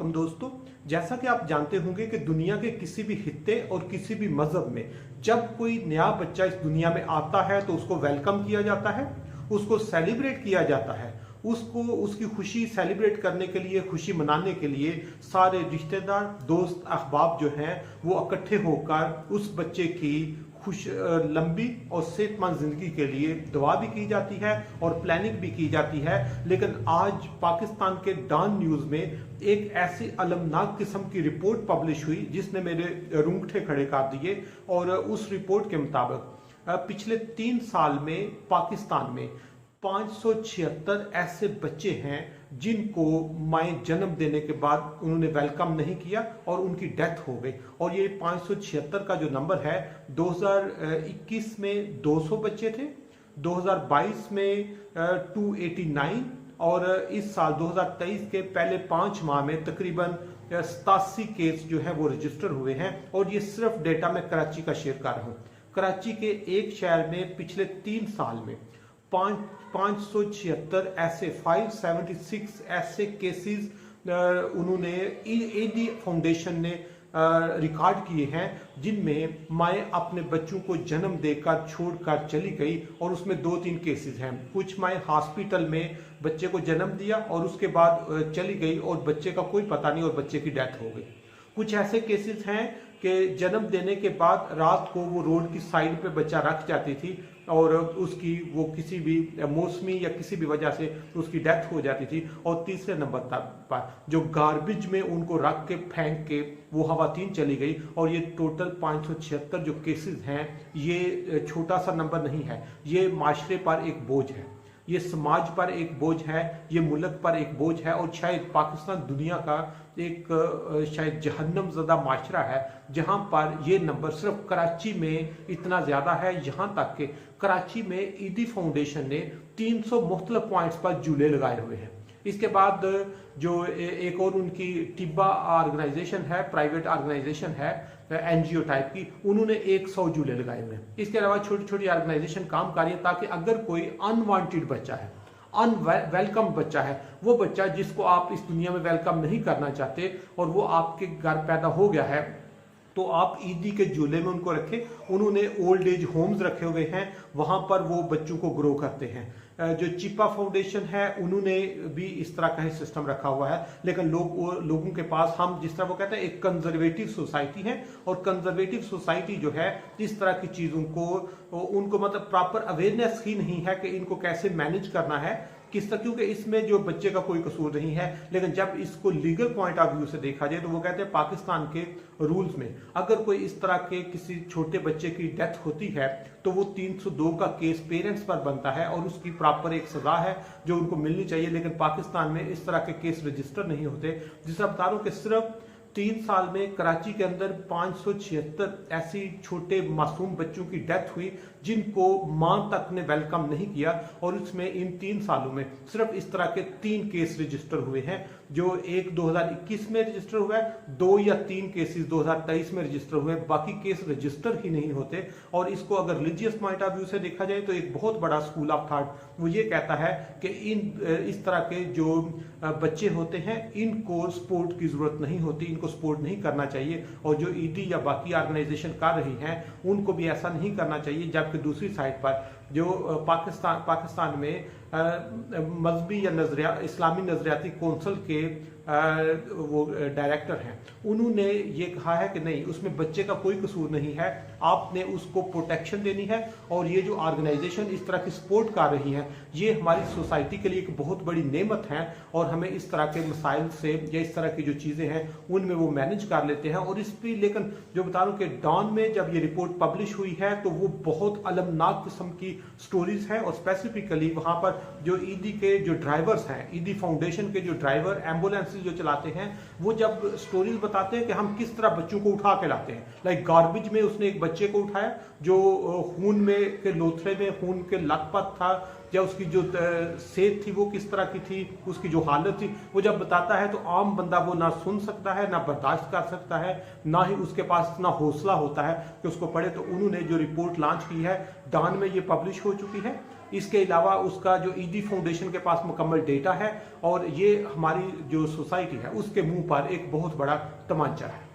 अलैकुम दोस्तों। जैसा कि आप जानते होंगे कि दुनिया के किसी भी खित्ते और किसी भी मजहब में जब कोई नया बच्चा इस दुनिया में आता है तो उसको वेलकम किया जाता है, उसको सेलिब्रेट किया जाता है, उसको उसकी खुशी सेलिब्रेट करने के लिए, खुशी मनाने के लिए सारे रिश्तेदार, दोस्त, अहबाब जो हैं वो इकट्ठे होकर उस बच्चे की खुश लंबी और सेहतमंद जिंदगी के लिए दुआ भी की जाती है और प्लानिंग भी की जाती है। लेकिन आज पाकिस्तान के डॉन न्यूज में एक ऐसी अलमनाक किस्म की रिपोर्ट पब्लिश हुई जिसने मेरे रूंगटे खड़े कर दिए। और उस रिपोर्ट के मुताबिक पिछले 3 साल में पाकिस्तान में 576 ऐसे बच्चे हैं जिनको माए जन्म देने के बाद उन्होंने वेलकम नहीं किया और उनकी डेथ हो गई। और ये 576 का जो नंबर है, 2021 में 200 बच्चे थे, 2022 में 289 और इस साल 2023 के पहले 5 माह में तकरीबन 87 केस जो है वो रजिस्टर हुए हैं। और ये सिर्फ डेटा मैं कराची का शेयर कर रहा हूँ। कराची के एक शहर में पिछले 3 साल में 576 ऐसे 576 ऐसे केसेस उन्होंने ईदी फाउंडेशन ने रिकॉर्ड किए हैं जिनमें माएँ अपने बच्चों को जन्म देकर छोड़कर चली गई। और उसमें 2-3 केसेस हैं। कुछ माएँ हॉस्पिटल में बच्चे को जन्म दिया और उसके बाद चली गई और बच्चे का कोई पता नहीं और बच्चे की डेथ हो गई। कुछ ऐसे केसेस हैं कि जन्म देने के बाद रात को वो रोड की साइड पे बच्चा रख जाती थी और उसकी वो किसी भी मौसमी या किसी भी वजह से उसकी डेथ हो जाती थी। और तीसरे नंबर पर जो गार्बेज में उनको रख के फेंक के वो खवातीन चली गई। और ये टोटल 576 जो केसेस हैं, ये छोटा सा नंबर नहीं है। ये माशरे पर एक बोझ है, ये समाज पर एक बोझ है, ये मुल्क पर एक बोझ है। और शायद पाकिस्तान दुनिया का एक शायद जहन्नम ज़दा माशरा है जहां पर ये नंबर सिर्फ कराची में इतना ज़्यादा है। यहाँ तक कि कराची में ईदी फाउंडेशन ने 300 मुख्तलिफ पॉइंट्स पर झूले लगाए हुए हैं। इसके बाद जो एक और उनकी टिब्बा ऑर्गेनाइजेशन है, प्राइवेट ऑर्गेनाइजेशन है एनजीओ टाइप की, उन्होंने 100 झूले लगाए हुए हैं। इसके अलावा छोटी छोटी ऑर्गेनाइजेशन काम कर रही है ताकि अगर कोई अनवांटेड बच्चा है, अनवेलकम बच्चा है, वो बच्चा जिसको आप इस दुनिया में वेलकम नहीं करना चाहते और वो आपके घर पैदा हो गया है, तो आप ईदी के झूले में उनको रखें। उन्होंने ओल्ड एज होम्स रखे हुए हैं, वहां पर वो बच्चों को ग्रो करते हैं। जो चिपा फाउंडेशन है उन्होंने भी इस तरह का ही सिस्टम रखा हुआ है। लेकिन लोगों के पास, हम जिस तरह वो कहते हैं, एक कंजर्वेटिव सोसाइटी है और कंजर्वेटिव सोसाइटी जो है इस तरह की चीजों को उनको मतलब प्रॉपर अवेयरनेस ही नहीं है कि इनको कैसे मैनेज करना है किस तरह, क्योंकि इसमें जो बच्चे का कोई कसूर नहीं है। लेकिन जब इसको लीगल पॉइंट ऑफ व्यू से देखा जाए तो वो कहते हैं पाकिस्तान के रूल्स में अगर कोई इस तरह के किसी छोटे बच्चे की डेथ होती है तो वो 302 का केस पेरेंट्स पर बनता है और उसकी प्रॉपर एक सजा है जो उनको मिलनी चाहिए। लेकिन पाकिस्तान में इस तरह के केस रजिस्टर नहीं होते। जिस बता रहा हूं कि सिर्फ 3 साल में कराची के अंदर 576 ऐसी छोटे मासूम बच्चों की डेथ हुई जिनको मां तक ने वेलकम नहीं किया। और इसमें इन 3 सालों में सिर्फ इस तरह के 3 केस रजिस्टर हुए हैं, जो एक 2021 में रजिस्टर हुआ है, 2 या 3 केसेस 2023 में रजिस्टर हुए, बाकी केस रजिस्टर ही नहीं होते। और इसको अगर रिलीजियस पॉइंट ऑफ व्यू से देखा जाए तो एक बहुत बड़ा स्कूल ऑफ थॉट वो ये कहता है कि इस तरह के जो बच्चे होते हैं इनको स्पोर्ट की जरूरत नहीं होती, इनको सपोर्ट नहीं करना चाहिए। और जो ईडी या बाकी ऑर्गेनाइजेशन कर रही हैं उनको भी ऐसा नहीं करना चाहिए। जबकि दूसरी साइड पर जो पाकिस्तान में मजहबी या इस्लामी नजरियाती कौंसिल के वो डायरेक्टर हैं, उन्होंने ये कहा है कि नहीं, उसमें बच्चे का कोई कसूर नहीं है, आपने उसको प्रोटेक्शन देनी है। और ये जो ऑर्गेनाइजेशन इस तरह की सपोर्ट कर रही है ये हमारी सोसाइटी के लिए एक बहुत बड़ी नेमत है और हमें इस तरह के मसाइल से या इस तरह की जो चीज़ें हैं उनमें वो मैनेज कर लेते हैं। और इस पर लेकिन जो बता रहा हूँ कि डॉन में जब ये रिपोर्ट पब्लिश हुई है तो वो बहुत अलमनाक किस्म की स्टोरीज हैं। और स्पेसिफिकली वहाँ पर जो ईदी के जो ड्राइवर्स हैं, ईदी फाउंडेशन के जो ड्राइवर एम्बुलेंस जो चलाते हैं, वो जब स्टोरीज बताते हैं कि हम किस तरह बच्चों को उठा के लाते हैं। लाइक गार्बेज में उसने एक बच्चे को उठाया जो खून में के लोथड़े में खून के लथपथ था, या उसकी जो सेहत थी वो किस तरह की थी, उसकी जो हालत थी, वो जब बताता है तो आम बंदा वो ना सुन सकता है, ना बर्दाश्त कर सकता है, ना ही उसके पास इतना हौसला होता है कि उसको पढ़े। तो उन्होंने जो रिपोर्ट लॉन्च की है, डान में ये पब्लिश हो चुकी है। इसके अलावा उसका जो ईदी फाउंडेशन के पास मुकम्मल डेटा है, और ये हमारी जो सोसाइटी है उसके मुंह पर एक बहुत बड़ा तमाचा है।